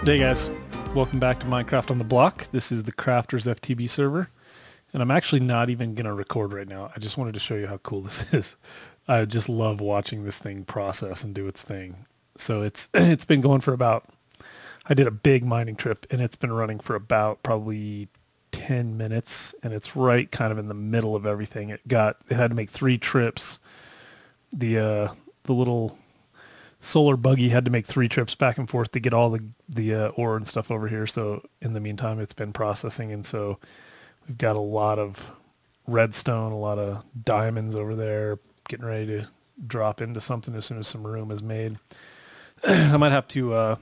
Hey guys, welcome back to Minecraft on the Block. This is the Krafters FTB server, and I'm actually not even going to record right now. I just wanted to show you how cool this is. I just love watching this thing process and do its thing. So it's been going for about, I did a big mining trip, and it's been running for about probably 10 minutes, and it's right kind of in the middle of everything. It had to make 3 trips. The little solar buggy had to make 3 trips back and forth to get all the ore and stuff over here. So in the meantime, it's been processing, and so we've got a lot of redstone, a lot of diamonds over there, getting ready to drop into something as soon as some room is made. I might have to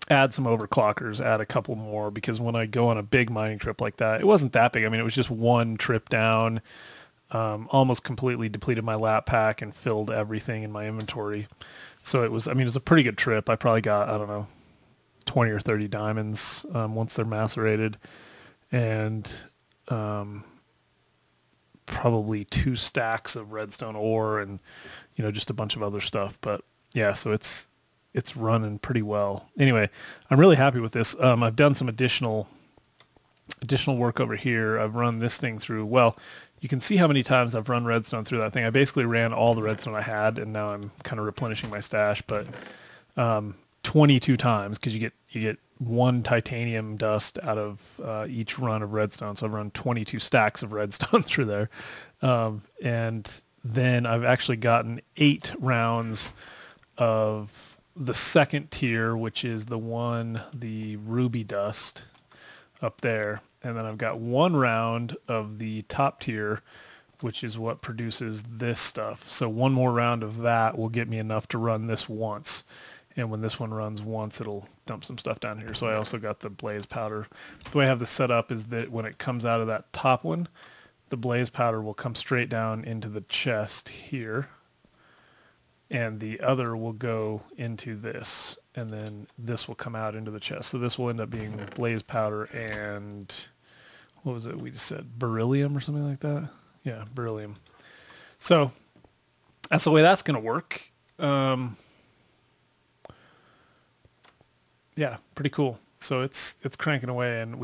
add some overclockers, add a couple more, because when I go on a big mining trip like that, it wasn't that big. I mean, it was just one trip down, almost completely depleted my lap pack and filled everything in my inventory. So it was a pretty good trip. I probably got, I don't know, 20 or 30 diamonds once they're macerated, and probably 2 stacks of redstone ore, and just a bunch of other stuff. But yeah, so it's running pretty well. Anyway, I'm really happy with this. I've done some additional work over here. I've run this thing through. Well, you can see how many times I've run redstone through that thing. I basically ran all the redstone I had, and now I'm kind of replenishing my stash. But 22 times, because you get 1 titanium dust out of each run of redstone. So I've run 22 stacks of redstone through there, and then I've actually gotten 8 rounds of the second tier, which is the ruby dust up there. And then I've got 1 round of the top tier, which is what produces this stuff. So 1 more round of that will get me enough to run this once. And when this one runs once, it'll dump some stuff down here. So I also got the blaze powder. The way I have this set up is that when it comes out of that top one, the blaze powder will come straight down into the chest here, and the other will go into this, and then this will come out into the chest. So this will end up being blaze powder and, what was it we just said, beryllium or something like that? Yeah, beryllium. So that's the way that's going to work. Yeah, pretty cool. So it's cranking away, and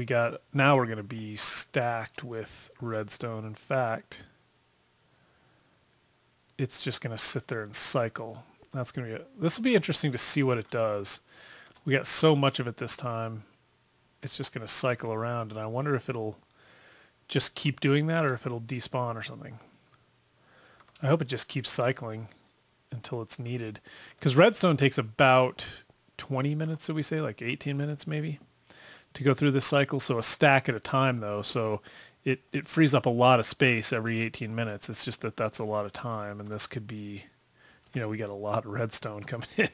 now we're going to be stacked with redstone. In fact, it's just going to sit there and cycle. This will be interesting to see what it does. We got so much of it this time. It's just going to cycle around, and I wonder if it'll just keep doing that or if it'll despawn or something. I hope it just keeps cycling until it's needed, because redstone takes about 20 minutes, did we say, like 18 minutes maybe, to go through this cycle. So a stack at a time, though, so it frees up a lot of space every 18 minutes. It's just that's a lot of time, and this could be, we got a lot of redstone coming in.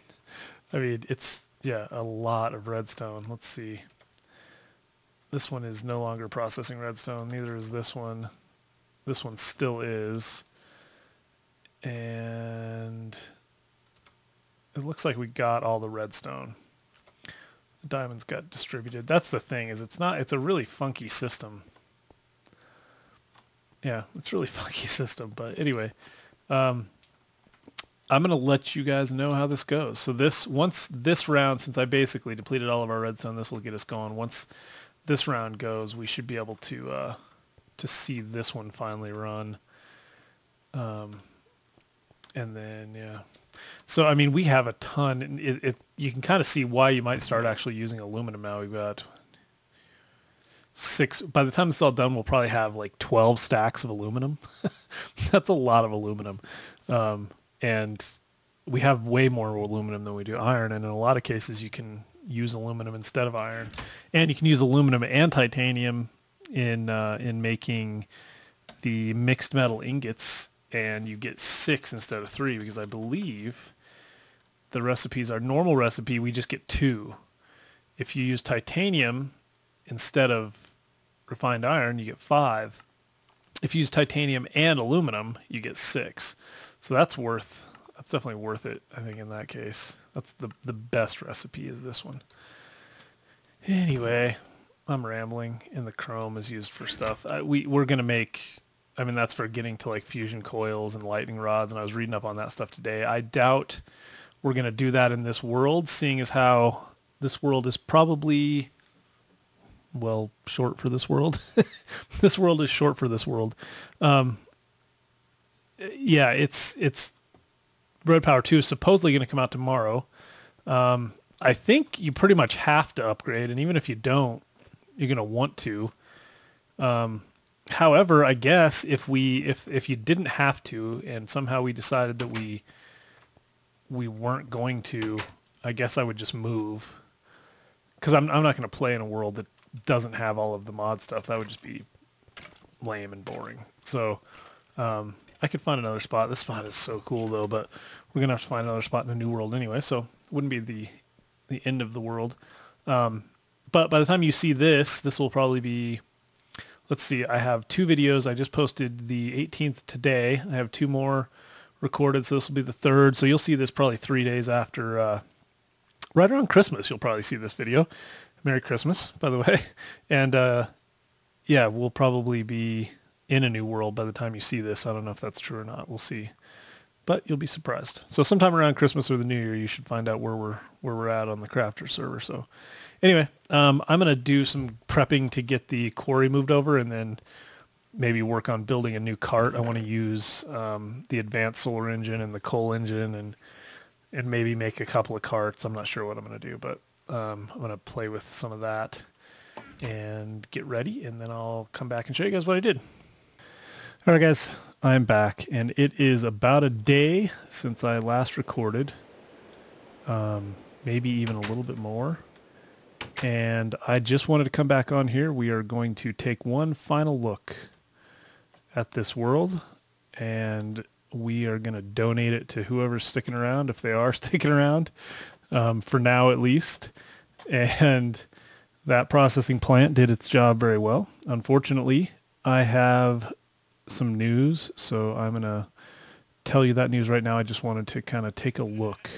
I mean, it's, yeah, a lot of redstone. Let's see. This one is no longer processing redstone. Neither is this one. This one still is. And it looks like we got all the redstone. The diamonds got distributed. That's the thing, is it's a really funky system. Yeah, it's a really funky system. But anyway, I'm going to let you guys know how this goes. So once this round, since I basically depleted all of our redstone, this will get us going. Once this round goes, we should be able to see this one finally run. And then, yeah. So, I mean, we have a ton. You can kind of see why you might start actually using aluminum now. We've got 6. By the time it's all done, we'll probably have like 12 stacks of aluminum. That's a lot of aluminum. And we have way more aluminum than we do iron. And in a lot of cases, you can use aluminum instead of iron. And you can use aluminum and titanium in making the mixed metal ingots, and you get 6 instead of 3, because I believe the recipes, our normal recipe, we just get 2. If you use titanium instead of refined iron, you get 5. If you use titanium and aluminum, you get 6. So that's definitely worth it, I think, in that case. That's the best recipe, is this one. Anyway, I'm rambling, and the chrome is used for stuff. We're going to make, that's for getting to like fusion coils and lightning rods, and I was reading up on that stuff today. I doubt we're going to do that in this world, seeing as how this world is probably, well, short for this world. This world is short for this world. Yeah, it's Red Power 2 is supposedly going to come out tomorrow. I think you pretty much have to upgrade, and even if you don't, you're going to want to. However, I guess if you didn't have to, and somehow we decided that we weren't going to, I guess I would just move, because I'm not going to play in a world that doesn't have all of the mod stuff. That would just be lame and boring. So I could find another spot. This spot is so cool though, but we're gonna have to find another spot in a new world anyway, so it wouldn't be the end of the world. But by the time you see this will probably be, let's see, I have 2 videos. I just posted the 18th today. I have 2 more recorded, so this will be the 3rd. So you'll see this probably 3 days after, right around Christmas, you'll probably see this video. Merry Christmas, by the way. And yeah, we'll probably be in a new world by the time you see this. I don't know if that's true or not. We'll see. But you'll be surprised. So sometime around Christmas or the New Year, you should find out where we're at on the Krafters server. So anyway, I'm going to do some prepping to get the quarry moved over, and then maybe work on building a new cart. I want to use the advanced solar engine and the coal engine, and maybe make a couple of carts. I'm not sure what I'm going to do, but I'm going to play with some of that and get ready, and then I'll come back and show you guys what I did. All right, guys, I'm back, and it is about a day since I last recorded, maybe even a little bit more, and I just wanted to come back on here. We are going to take one final look at this world, and we are going to donate it to whoever's sticking around, if they are sticking around, for now at least. And that processing plant did its job very well. Unfortunately, I have some news, so I'm going to tell you that news right now. I just wanted to kind of take a look,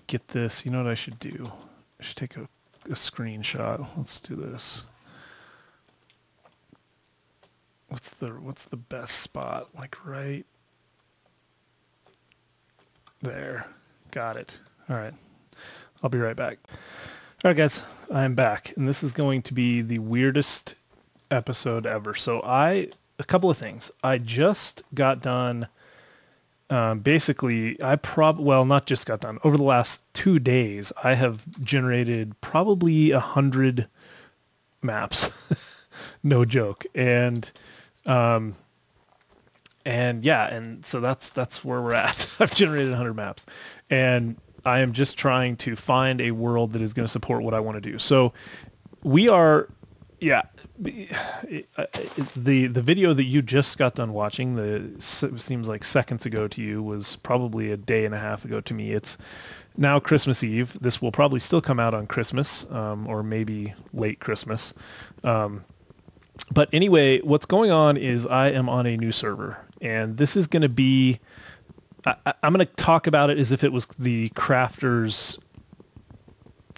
get this. You know what I should do? I should take a screenshot. Let's do this. What's the best spot? Like right there. Got it. All right. I'll be right back. All right, guys, I'm back, and this is going to be the weirdest episode ever. So a couple of things. I just got done, basically, not just got done. Over the last 2 days, I have generated probably 100 maps. No joke. And yeah, and so that's where we're at. I've generated 100 maps, and I am just trying to find a world that is going to support what I want to do. So we are, yeah, the video that you just got done watching, seems like seconds ago to you, was probably a day and a half ago to me. It's now Christmas Eve. This will probably still come out on Christmas, or maybe late Christmas. But anyway, what's going on is I am on a new server, and this is going to be, I'm going to talk about it as if it was the Krafters.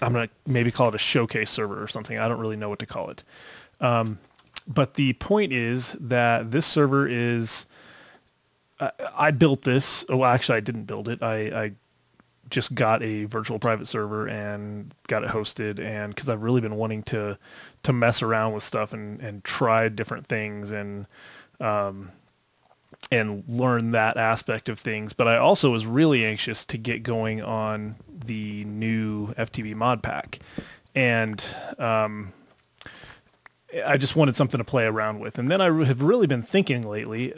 I'm going to maybe call it a showcase server or something. I don't really know what to call it. But the point is that this server is, I built this. Oh, actually, I didn't build it. I just got a virtual private server and got it hosted, and because I've really been wanting to mess around with stuff and try different things and learn that aspect of things. But I also was really anxious to get going on the new FTB Modpack, and I just wanted something to play around with. And then I have really been thinking lately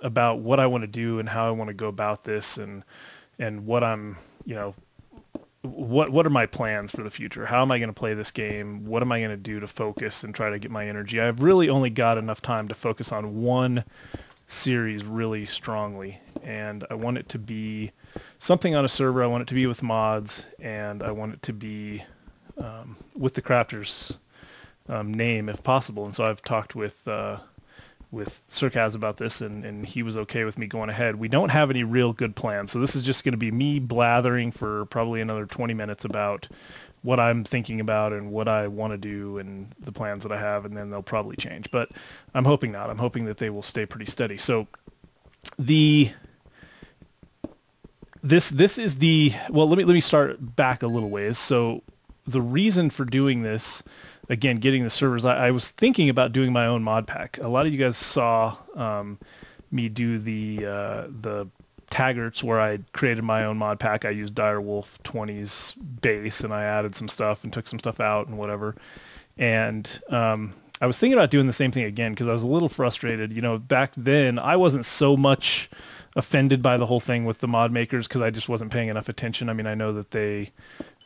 about what I want to do and how I want to go about this, and what I'm, what are my plans for the future? How am I going to play this game? What am I going to do to focus and try to get my energy? I've really only got enough time to focus on one series really strongly, and I want it to be something on a server. I want it to be with mods, and I want it to be with the Krafters name if possible. And so I've talked with Sarkaz about this, and he was okay with me going ahead. We don't have any real good plans, so this is just going to be me blathering for probably another 20 minutes about what I'm thinking about and what I want to do and the plans that I have, and then they'll probably change. But I'm hoping not. I'm hoping that they will stay pretty steady. So the this is the, well, let me start back a little ways. So the reason for doing this, again, getting the servers, I was thinking about doing my own mod pack. A lot of you guys saw me do the Taggarts where I created my own mod pack. I used Direwolf 20's base and I added some stuff and took some stuff out and whatever. And I was thinking about doing the same thing again because I was a little frustrated. You know, back then I wasn't so much offended by the whole thing with the mod makers because I just wasn't paying enough attention. I mean, I know that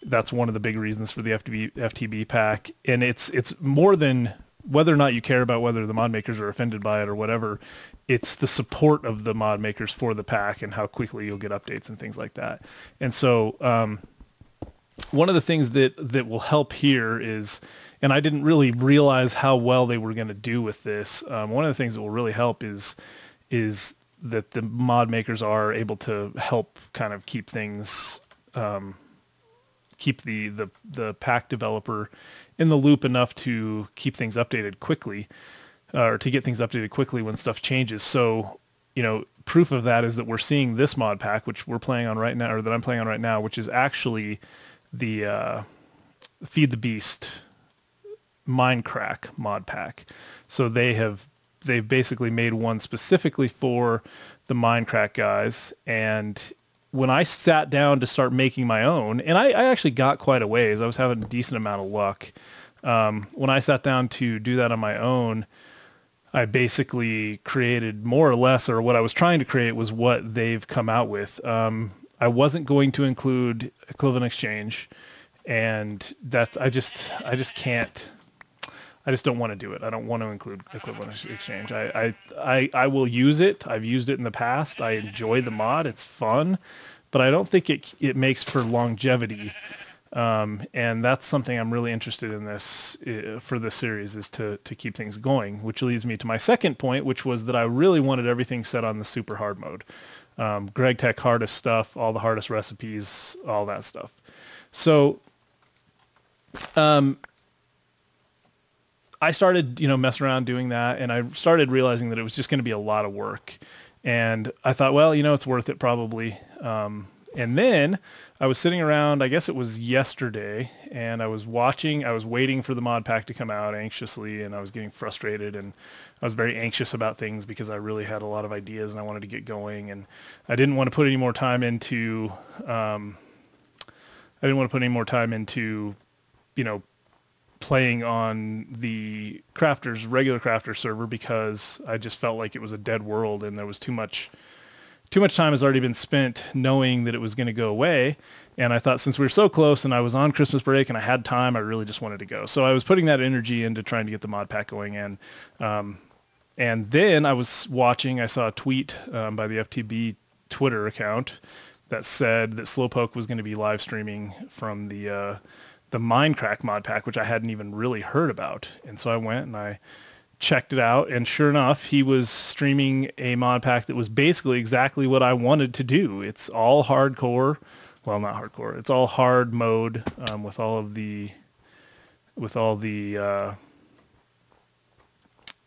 that's one of the big reasons for the FTB pack. And it's more than whether or not you care about whether the mod makers are offended by it or whatever. It's the support of the mod makers for the pack and how quickly you'll get updates and things like that. And so one of the things that will help here is, and I didn't really realize how well they were going to do with this. One of the things that will really help is that the mod makers are able to help kind of keep things, keep the pack developer in the loop enough to keep things updated quickly, or to get things updated quickly when stuff changes. So, you know, proof of that is that we're seeing this mod pack, which we're playing on right now, or that I'm playing on right now, which is actually the Feed the Beast Minecraft mod pack. So they've basically made one specifically for the Minecraft guys. And when I sat down to start making my own, and I actually got quite a ways, I was having a decent amount of luck. When I sat down to do that on my own, I basically created more or less, or what I was trying to create was what they've come out with. I wasn't going to include equivalent exchange, and that's, I just can't. I just don't want to do it. I don't want to include equivalent exchange. I will use it. I've used it in the past. I enjoy the mod. It's fun, but I don't think it makes for longevity. And that's something I'm really interested in this for this series, is to keep things going, which leads me to my second point, which was that I really wanted everything set on the super hard mode. Greg Tech hardest stuff, all the hardest recipes, all that stuff. So, I started, messing around doing that, and I started realizing that it was just going to be a lot of work. And I thought, well, it's worth it probably. And then I was sitting around, I guess it was yesterday, and I was waiting for the mod pack to come out anxiously, and I was getting frustrated, and I was very anxious about things because I really had a lot of ideas and I wanted to get going, and I didn't want to put any more time into, playing on the regular Krafters server, because I just felt like it was a dead world and there was too much time has already been spent knowing that it was going to go away. And I thought, since we were so close and I was on Christmas break and I had time, I really just wanted to go. So I was putting that energy into trying to get the mod pack going in. And then I was watching, I saw a tweet by the FTB Twitter account that said that Slowpoke was going to be live streaming from the Minecraft mod pack, which I hadn't even really heard about. And so I went and I checked it out, and sure enough, he was streaming a mod pack that was basically exactly what I wanted to do. It's all hardcore. Well, not hardcore. It's all hard mode, with all the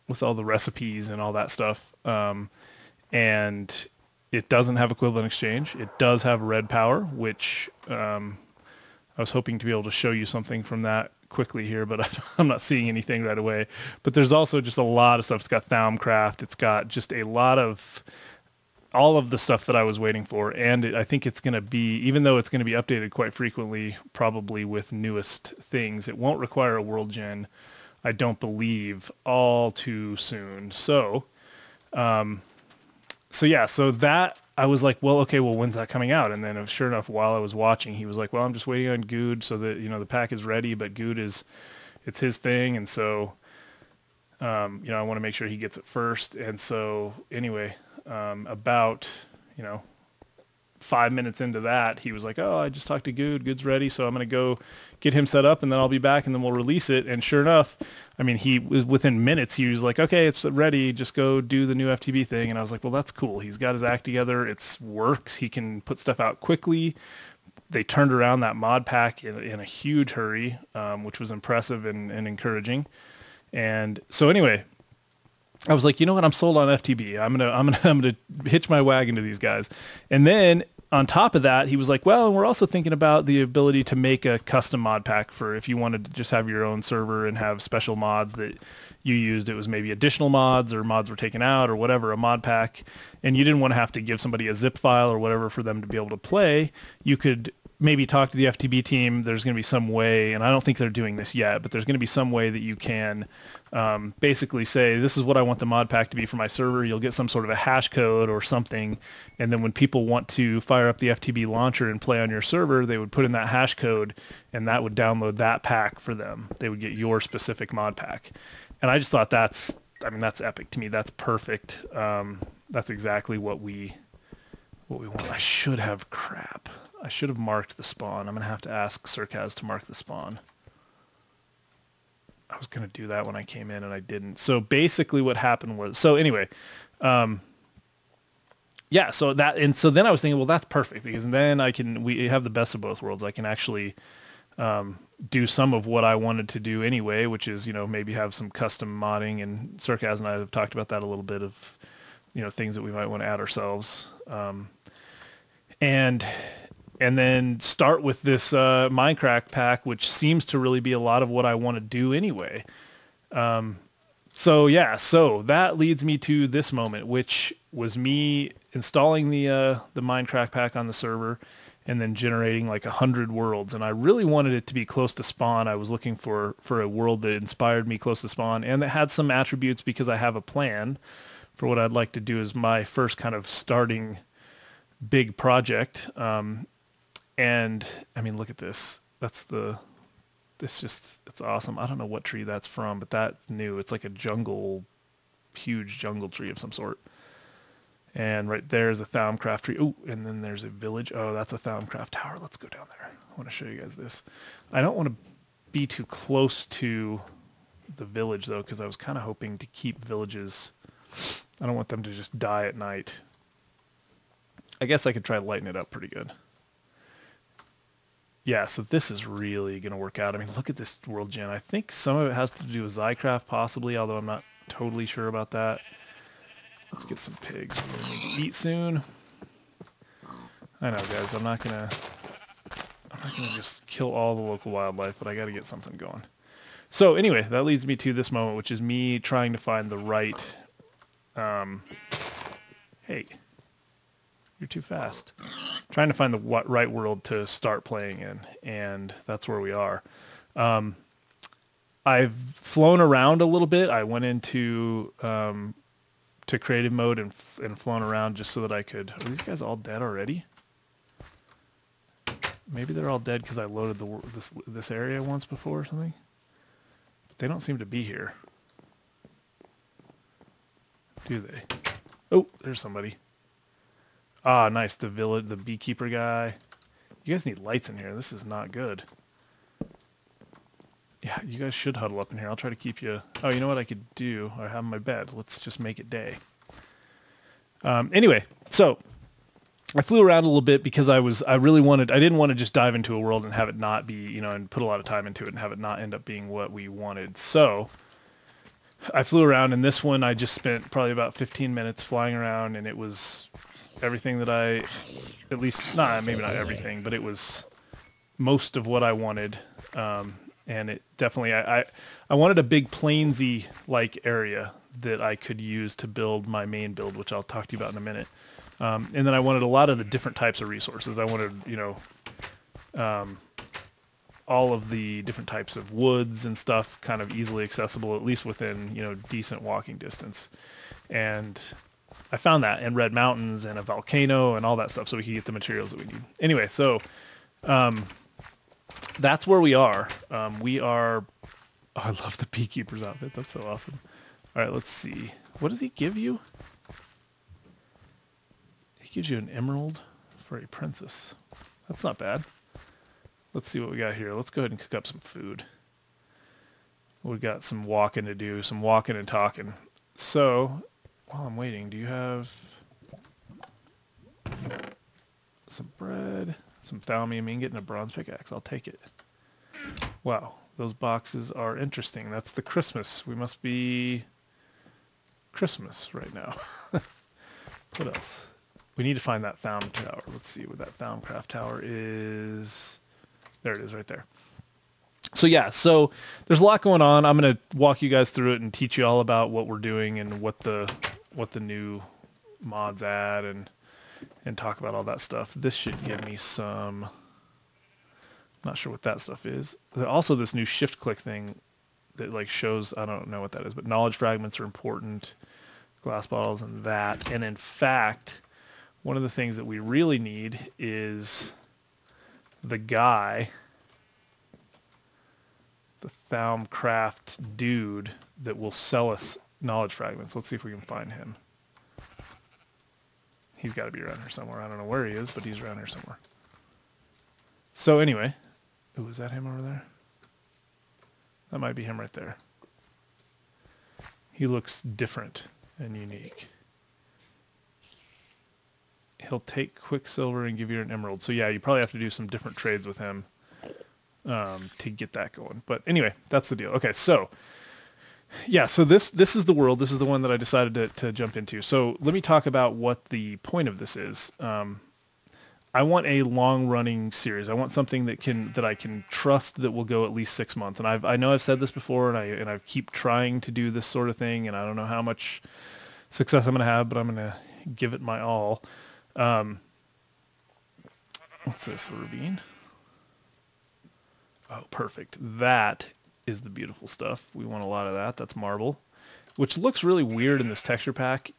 recipes and all that stuff. And it doesn't have equivalent exchange. It does have red power, which I was hoping to be able to show you something from that quickly here, but I'm not seeing anything right away. But there's also just a lot of stuff. It's got Thaumcraft. It's got just a lot of all of the stuff that I was waiting for. And I think it's going to be, even though it's going to be updated quite frequently, probably with newest things, it won't require a world gen, I don't believe, all too soon. So that, I was like, well, okay, well, when's that coming out? And then sure enough, while I was watching, he was like, well, I'm just waiting on Good so that, the pack is ready, but Good it's his thing. And so, I want to make sure he gets it first. And so anyway, about, 5 minutes into that, he was like, oh, I just talked to Good. Good's ready. So I'm going to go get him set up, and then I'll be back, and then we'll release it. And sure enough, I mean, he was within minutes. He was like, okay, it's ready. Just go do the new FTB thing. And I was like, well, that's cool. He's got his act together. It works. He can put stuff out quickly. They turned around that mod pack in a huge hurry, which was impressive and encouraging. And so anyway, I was like, you know what? I'm sold on FTB. I'm gonna hitch my wagon to these guys. And then on top of that, he was like, well, we're also thinking about the ability to make a custom mod pack for if you wanted to just have your own server and have special mods that you used. It was maybe additional mods or mods were taken out or whatever, a mod pack. And you didn't want to have to give somebody a zip file or whatever for them to be able to play. You could maybe talk to the FTB team. There's going to be some way, and I don't think they're doing this yet, but there's going to be some way that you can basically say, this is what I want the mod pack to be for my server. You'll get some sort of a hash code or something. And then when people want to fire up the FTB launcher and play on your server, they would put in that hash code and that would download that pack for them. They would get your specific mod pack. And I just thought that's epic to me. That's perfect. That's exactly what we want. I should have marked the spawn. I'm going to have to ask Circaz to mark the spawn. I was going to do that when I came in and I didn't. So basically what happened was, so anyway, yeah, so then I was thinking, well, that's perfect because then we have the best of both worlds. I can actually do some of what I wanted to do anyway, which is, maybe have some custom modding, and Circaz and I have talked about that a little bit of, things that we might want to add ourselves. And then start with this Minecraft pack, which seems to really be a lot of what I want to do anyway. So that leads me to this moment, which was me installing the Minecraft pack on the server and then generating like 100 worlds. And I really wanted it to be close to spawn. I was looking for a world that inspired me close to spawn and that had some attributes because I have a plan for what I'd like to do as my first kind of starting big project. And I mean, look at this. It's awesome. I don't know what tree that's from, but that's new. It's like a huge jungle tree of some sort. And right there is a Thaumcraft tree. Oh, and then there's a village. Oh, that's a Thaumcraft tower. Let's go down there. I want to show you guys this. I don't want to be too close to the village though, because I was kind of hoping to keep villages. I don't want them to just die at night. I guess I could try lighting it up pretty good. Yeah, so this is really going to work out. I mean, look at this world gen. I think some of it has to do with Zycraft possibly, although I'm not totally sure about that. Let's get some pigs. We're going to need to eat soon. I know, guys, I'm not gonna just kill all the local wildlife, but I got to get something going. So anyway, that leads me to this moment, which is me trying to find the right... hey, you're too fast. Trying to find the right world to start playing in, and that's where we are. I've flown around a little bit. I went into to creative mode and flown around just so that I could... Are these guys all dead already? Maybe they're all dead because I loaded this area once before or something. But they don't seem to be here. Do they? Oh, there's somebody. Ah, nice. The beekeeper guy. You guys need lights in here. This is not good. Yeah, you guys should huddle up in here. I'll try to keep you... Oh, you know what I could do? I have my bed. Let's just make it day. Anyway, so I flew around a little bit because I didn't want to just dive into a world and have it not be, and put a lot of time into it and have it not end up being what we wanted. So I flew around, and this one I just spent probably about 15 minutes flying around, and it was everything that maybe not everything, but it was most of what I wanted. And it definitely, I wanted a big plainsy-like area that I could use to build my main build, which I'll talk to you about in a minute. And then I wanted a lot of the different types of resources. I wanted, all of the different types of woods and stuff kind of easily accessible, at least within, decent walking distance. And I found that, and red mountains and a volcano and all that stuff so we could get the materials that we need. Anyway, so... that's where we are. Oh, I love the beekeeper's outfit. That's so awesome. All right, let's see. What does he give you? He gives you an emerald for a princess. That's not bad. Let's see what we got here. Let's go ahead and cook up some food. We've got some walking to do, some walking and talking. So, while I'm waiting, do you have some bread? Some thalmium, and getting a bronze pickaxe. I'll take it. Wow, those boxes are interesting. That's the Christmas. We must be Christmas right now. What else? we need to find that Thaum tower. Let's see what that Thaumcraft tower is. There it is right there. So yeah, so there's a lot going on. I'm going to walk you guys through it and teach you all about what we're doing and what the new mods add and talk about all that stuff. This should give me some, not sure what that stuff is. There's also this new shift click thing that like shows, I don't know what that is, but knowledge fragments are important, glass bottles and that. And in fact, one of the things that we really need is the guy, the Thaumcraft dude that will sell us knowledge fragments. Let's see if we can find him. He's got to be around here somewhere. I don't know where he is, but he's around here somewhere. So anyway, ooh, is that him over there? That might be him right there. He looks different and unique. He'll take Quicksilver and give you an emerald. So yeah, you probably have to do some different trades with him to get that going. But anyway, that's the deal. Okay, so yeah, so this is the world. This is the one that I decided to jump into. So let me talk about what the point of this is. I want a long-running series. I want something that I can trust that will go at least 6 months. And I know I've said this before, and I keep trying to do this sort of thing, and I don't know how much success I'm going to have, but I'm going to give it my all. What's this, a ravine? Oh, perfect. That is the beautiful stuff. We want a lot of that. That's marble, which looks really weird in this texture pack.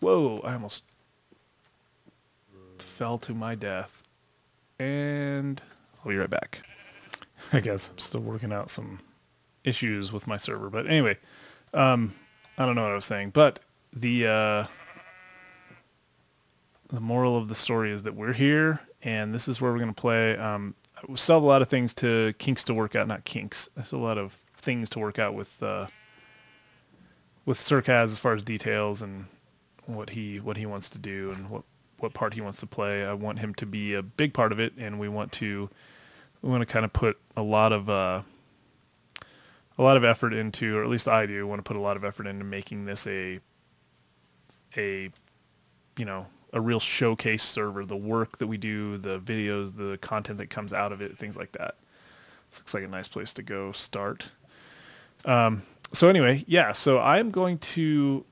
Whoa, I almost fell to my death. And I'll be right back. I guess I'm still working out some issues with my server. But anyway, I don't know what I was saying. But the moral of the story is that we're here, and this is where we're going to play. We still have a lot of things kinks to work out, not kinks. I still have a lot of things to work out with Sarkaz as far as details and what he wants to do and what part he wants to play. I want him to be a big part of it, and we want to kind of put a lot of effort into, or at least I do want to put a lot of effort into making this a real showcase server. The work that we do, the videos, the content that comes out of it, things like that. This looks like a nice place to go start. So anyway, yeah, so I'm going to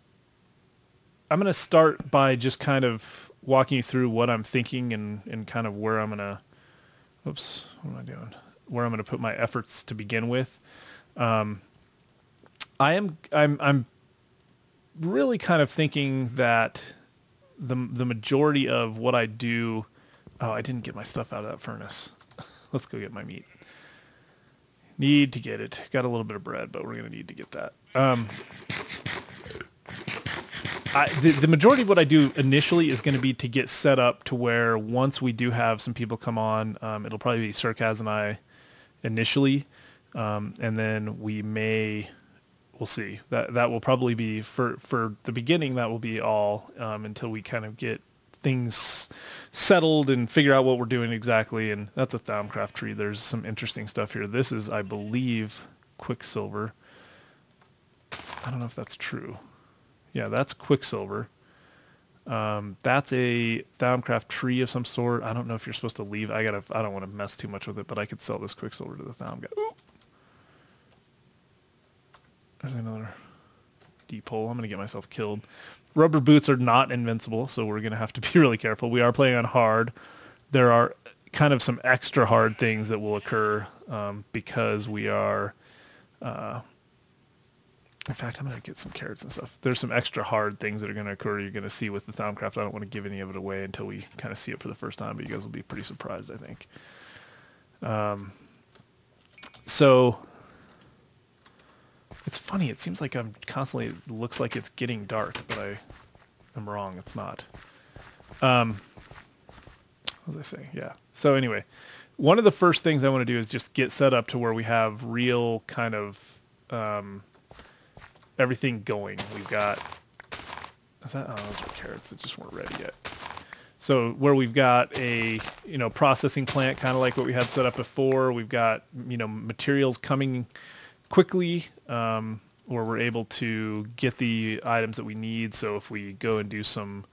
start by just kind of walking you through what I'm thinking and kind of where I'm going to, oops, what am I doing? Where I'm going to put my efforts to begin with. I'm really kind of thinking that the majority of what I do, oh, I didn't get my stuff out of that furnace. Let's go get my meat. Need to get it. Got a little bit of bread, but we're going to need to get that. The majority of what I do initially is going to be to get set up to where once we do have some people come on, it'll probably be Sarkaz and I initially, and then we'll see. That will probably be, for the beginning, that will be all until we kind of get things settled and figure out what we're doing exactly. And that's a Thaumcraft tree. There's some interesting stuff here. This is, I believe, Quicksilver. I don't know if that's true. Yeah, that's Quicksilver. That's a Thaumcraft tree of some sort. I don't know if you're supposed to leave. I don't want to mess too much with it, but I could sell this Quicksilver to the Thaum guy. Ooh. There's another deep hole. I'm going to get myself killed. Rubber boots are not invincible, so we're going to have to be really careful. We are playing on hard. There are kind of some extra hard things that will occur because we are... in fact, I'm going to get some carrots and stuff. There's some extra hard things that are going to occur you're going to see with the Thaumcraft. I don't want to give any of it away until we kind of see it for the first time, but you guys will be pretty surprised, I think. So... it's funny. It seems like I'm constantly, it looks like it's getting dark, but I'm wrong. It's not. What was I saying? Yeah. So anyway, one of the first things I want to do is just get set up to where we have real kind of everything going. We've got, those are carrots that just weren't ready yet. So where we've got a, processing plant, kind of like what we had set up before. We've got, materials coming quickly, where we're able to get the items that we need. So if we go and do some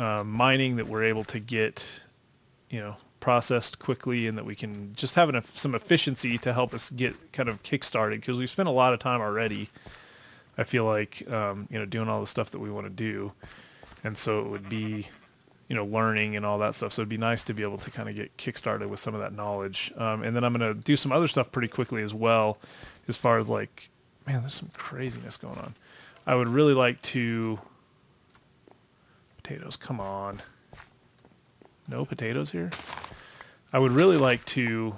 mining that we're able to get, processed quickly, and that we can just have some efficiency to help us get kind of kick-started, because we've spent a lot of time already, I feel like, doing all the stuff that we want to do. And so it would be, learning and all that stuff. So it'd be nice to be able to kind of get kick-started with some of that knowledge. And then I'm going to do some other stuff pretty quickly as well, as far as like, man, there's some craziness going on. I would really like to... Potatoes, come on. No potatoes here? I would really like to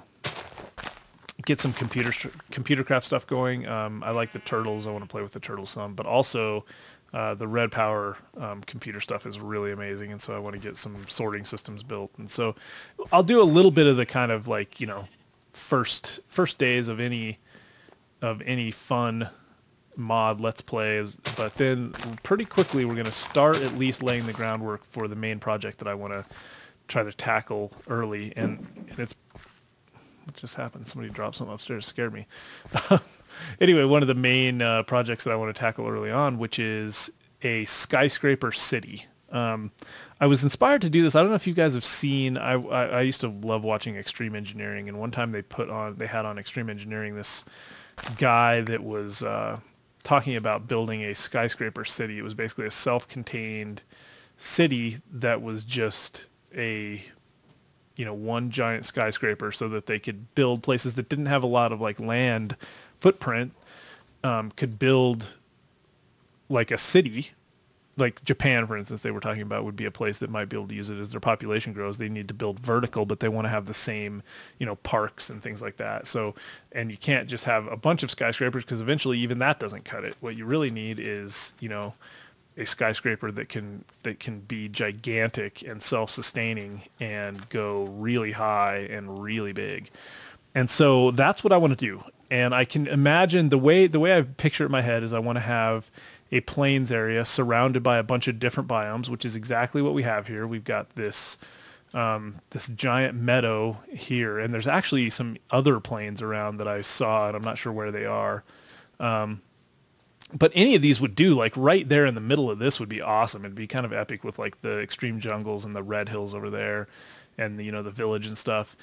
get some computer craft stuff going. I like the turtles. I want to play with the turtles some, but also the red power computer stuff is really amazing, and so I want to get some sorting systems built. And so I'll do a little bit of the kind of like, first days of any fun mod let's plays, but then pretty quickly we're going to start at least laying the groundwork for the main project that I want to try to tackle early. And it's, what just happened? Somebody dropped something upstairs, scared me. Anyway, one of the main projects that I want to tackle early on, which is a skyscraper city. I was inspired to do this. I don't know if you guys have seen, I used to love watching Extreme Engineering, and one time they had on Extreme Engineering this guy that was talking about building a skyscraper city. It was basically a self-contained city that was just a one giant skyscraper, so that they could build places that didn't have a lot of like land footprint, could build like a city. Like Japan, for instance, they were talking about would be a place that might be able to use it as their population grows. They need to build vertical, but they want to have the same, parks and things like that. So, and you can't just have a bunch of skyscrapers, because eventually even that doesn't cut it. What you really need is, a skyscraper that can be gigantic and self-sustaining and go really high and really big. And so that's what I want to do. And I can imagine the way I picture it in my head is I want to have a plains area surrounded by a bunch of different biomes, which is exactly what we have here. We've got this this giant meadow here, and there's actually some other plains around that I saw, and I'm not sure where they are. But any of these would do. Like right there in the middle of this would be awesome. It'd be kind of epic with like the extreme jungles and the red hills over there, and the village and stuff.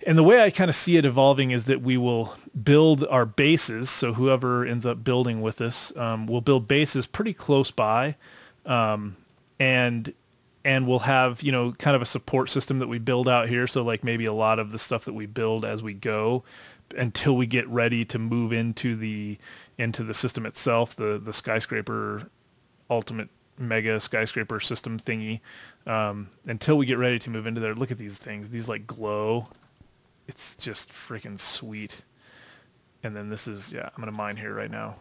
And the way I kind of see it evolving is that we will build our bases. So whoever ends up building with us will build bases pretty close by, and we'll have kind of a support system that we build out here. So like maybe a lot of the stuff that we build as we go, until we get ready to move into the system itself, the skyscraper, ultimate mega skyscraper system thingy. Until we get ready to move into there. Look at these things. These like glow. It's just freaking sweet. And then this is, I'm going to mine here right now.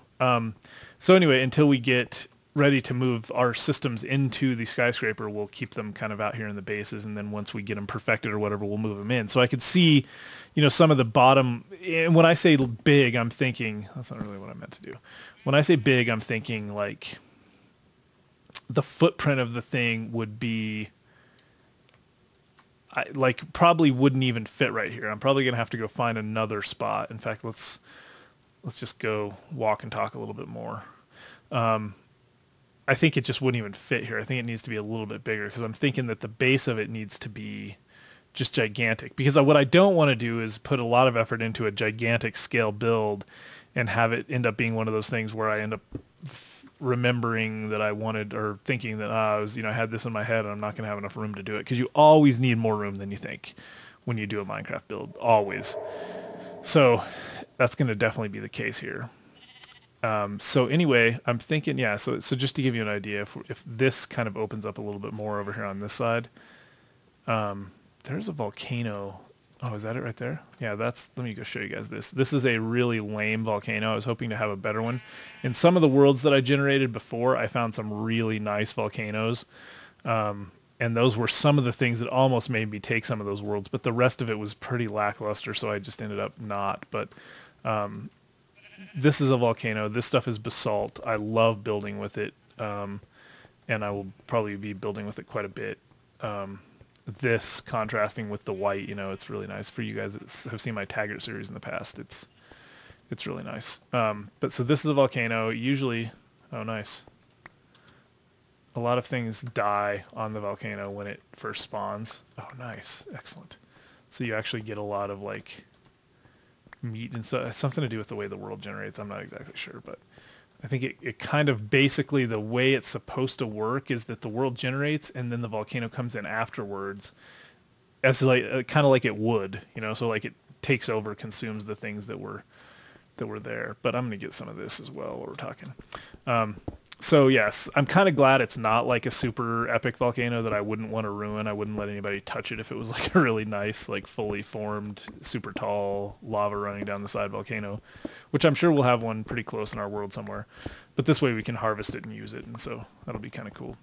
So anyway, until we get ready to move our systems into the skyscraper, we'll keep them kind of out here in the bases. And then once we get them perfected or whatever, we'll move them in. So I could see, some of the bottom, and when I say big, I'm thinking, that's not really what I meant to do. When I say big, I'm thinking like the footprint of the thing would be, probably wouldn't even fit right here. I'm probably going to have to go find another spot. In fact, let's just go walk and talk a little bit more. I think it just wouldn't even fit here. I think it needs to be a little bit bigger, because I'm thinking that the base of it needs to be just gigantic. Because what I don't want to do is put a lot of effort into a gigantic scale build and have it end up being one of those things where I end up remembering that I wanted, or thinking that I was, I had this in my head and I'm not going to have enough room to do it. Because you always need more room than you think when you do a Minecraft build, always. So that's going to definitely be the case here. So anyway, I'm thinking, so just to give you an idea, if this kind of opens up a little bit more over here on this side, there's a volcano. Oh, is that it right there? Yeah, let me go show you guys this. This is a really lame volcano. I was hoping to have a better one. In some of the worlds that I generated before, I found some really nice volcanoes. And those were some of the things that almost made me take some of those worlds, but the rest of it was pretty lackluster, so I just ended up not. But this is a volcano. This stuff is basalt. I love building with it, and I will probably be building with it quite a bit. This contrasting with the white, it's really nice. For you guys that have seen my Taggart series in the past, it's really nice. But so this is a volcano. Usually, oh nice. a lot of things die on the volcano when it first spawns. Oh, nice. Excellent. So you actually get a lot of like meat and stuff. Something to do with the way the world generates. I'm not exactly sure, but I think it kind of basically the way it's supposed to work is that the world generates and then the volcano comes in afterwards as like kind of like it would, you know, so like it takes over, consumes the things that were there. But I'm going to get some of this as well while we're talking. So yes, I'm kind of glad it's not like a super epic volcano that I wouldn't want to ruin. I wouldn't let anybody touch it if it was like a really nice, like fully formed, super tall lava running down the side volcano, which I'm sure we'll have one pretty close in our world somewhere. But this way we can harvest it and use it, and so that'll be kind of cool.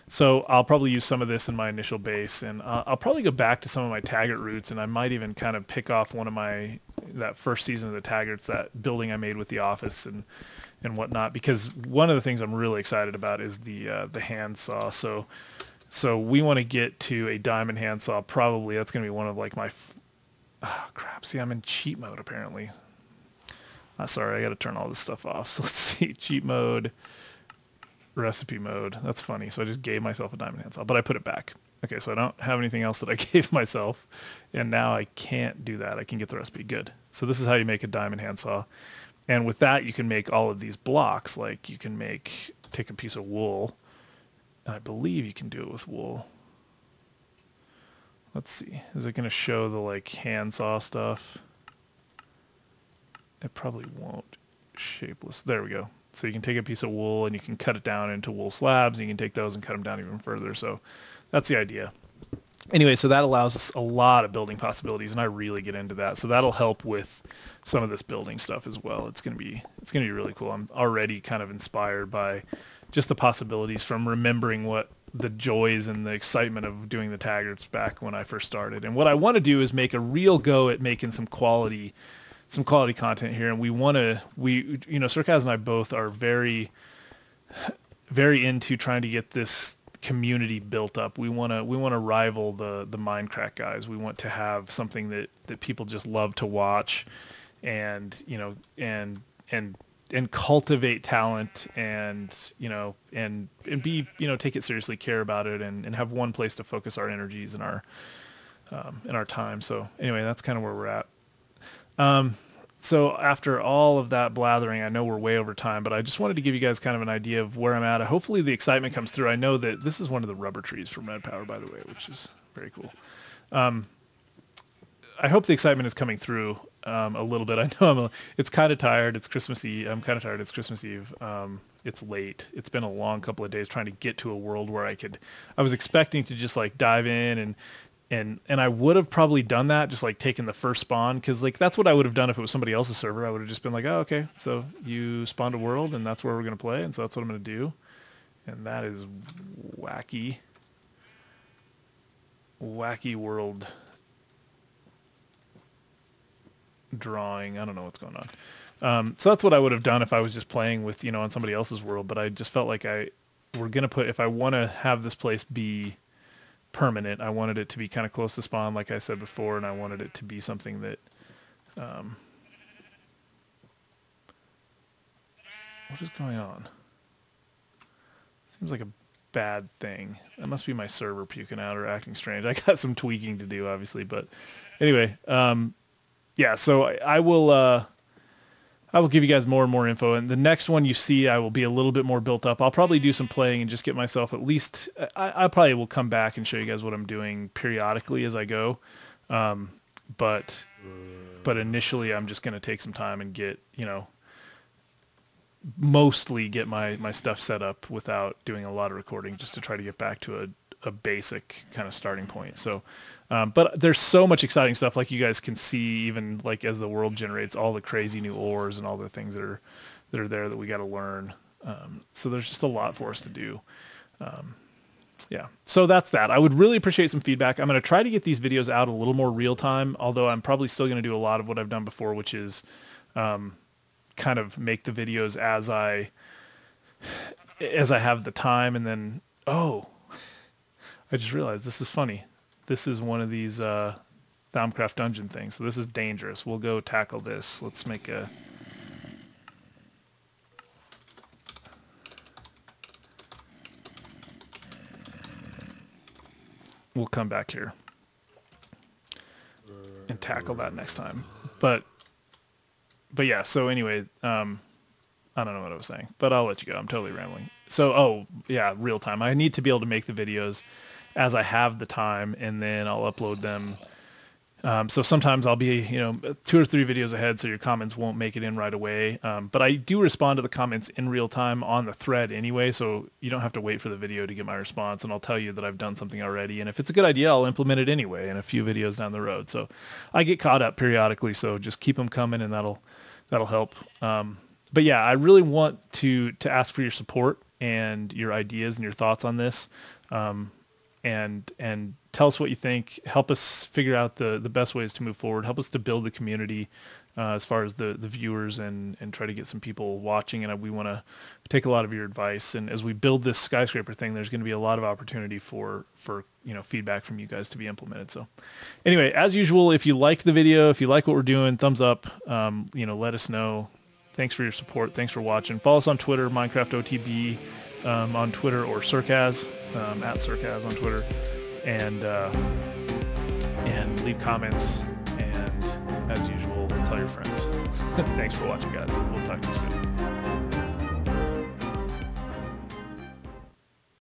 So I'll probably use some of this in my initial base, and I'll probably go back to some of my Taggart roots, and I might even kind of pick off one of that first season of the Taggarts, that building I made with the office and whatnot, because one of the things I'm really excited about is the handsaw. So we want to get to a diamond handsaw. Probably that's going to be one of like my crap. See, I'm in cheat mode apparently. Sorry, I got to turn all this stuff off. So let's see, cheat mode, recipe mode. That's funny. So I just gave myself a diamond handsaw, but I put it back. Okay, so I don't have anything else that I gave myself, and now I can't do that. I can get the recipe. Good. So this is how you make a diamond handsaw. And with that, you can make all of these blocks. Like you can take a piece of wool. I believe you can do it with wool. Let's see. Is it going to show the like handsaw stuff? It probably won't. Shapeless. There we go. So you can take a piece of wool and you can cut it down into wool slabs, and you can take those and cut them down even further. So that's the idea. Anyway, so that allows us a lot of building possibilities, and I really get into that. So that'll help with some of this building stuff as well. It's gonna be really cool. I'm already kind of inspired by just the possibilities from remembering what the joys and the excitement of doing the Taggarts back when I first started. And what I want to do is make a real go at making some quality content here. And Sarkaz and I both are very, very into trying to get this community built up. We want to rival the Minecraft guys. We want to have something that people just love to watch, and cultivate talent, and be, take it seriously, care about it, and have one place to focus our energies and our time. So anyway, that's kind of where we're at. So after all of that blathering, I know we're way over time, but I just wanted to give you guys kind of an idea of where I'm at. Hopefully the excitement comes through. I know that this is one of the rubber trees from Red Power, by the way, which is very cool. I hope the excitement is coming through a little bit. I know it's kind of tired. It's Christmas Eve. I'm kind of tired. It's Christmas Eve. It's late. It's been a long couple of days trying to get to a world where I was expecting to just like dive in and I would have probably done that, just like taking the first spawn, because like that's what I would have done if it was somebody else's server. I would have just been like, oh, okay, so you spawned a world and that's where we're going to play, and so that's what I'm going to do. And that is wacky world drawing. I don't know what's going on. So that's what I would have done if I was just playing with, on somebody else's world. But I just felt like we're going to if I want to have this place be permanent, I wanted it to be kind of close to spawn, like I said before, and I wanted it to be something that what is going on? Seems like a bad thing. That must be my server puking out or acting strange. I got some tweaking to do, obviously, but anyway, yeah, so I will give you guys more and more info, and the next one you see, I will be a little bit more built up. I'll probably do some playing and just get myself at least, I probably will come back and show you guys what I'm doing periodically as I go. But initially I'm just going to take some time and get, mostly get my stuff set up without doing a lot of recording, just to try to get back to a basic kind of starting point. So, but there's so much exciting stuff, like you guys can see, even like as the world generates, all the crazy new ores and all the things that are there that we got to learn. So there's just a lot for us to do. Yeah, so that's that. I would really appreciate some feedback. I'm going to try to get these videos out a little more real time, although I'm probably still going to do a lot of what I've done before, which is kind of make the videos as I have the time. And then, oh, I just realized this is funny. This is one of these Thaumcraft dungeon things. So this is dangerous. We'll go tackle this. Let's make a... we'll come back here and tackle that next time. But yeah, so anyway, I don't know what I was saying, but I'll let you go. I'm totally rambling. So, oh yeah, real time. I need to be able to make the videos as I have the time, and then I'll upload them. So sometimes I'll be, 2 or 3 videos ahead, so your comments won't make it in right away. But I do respond to the comments in real time on the thread anyway, so you don't have to wait for the video to get my response, and I'll tell you that I've done something already. And if it's a good idea, I'll implement it anyway in a few videos down the road. So I get caught up periodically, so just keep them coming, and that'll help. But yeah, I really want to ask for your support and your ideas and your thoughts on this. And tell us what you think. Help us figure out the best ways to move forward. Help us to build the community as far as the viewers, and try to get some people watching. And we want to take a lot of your advice. And as we build this skyscraper thing, there's going to be a lot of opportunity for feedback from you guys to be implemented. So anyway, as usual, if you liked the video, if you like what we're doing, thumbs up. Let us know. Thanks for your support. Thanks for watching. Follow us on Twitter, MinecraftOTB on Twitter, or Circaz, at Circaz on Twitter, and leave comments, and as usual, tell your friends. Thanks for watching, guys. We'll talk to you soon.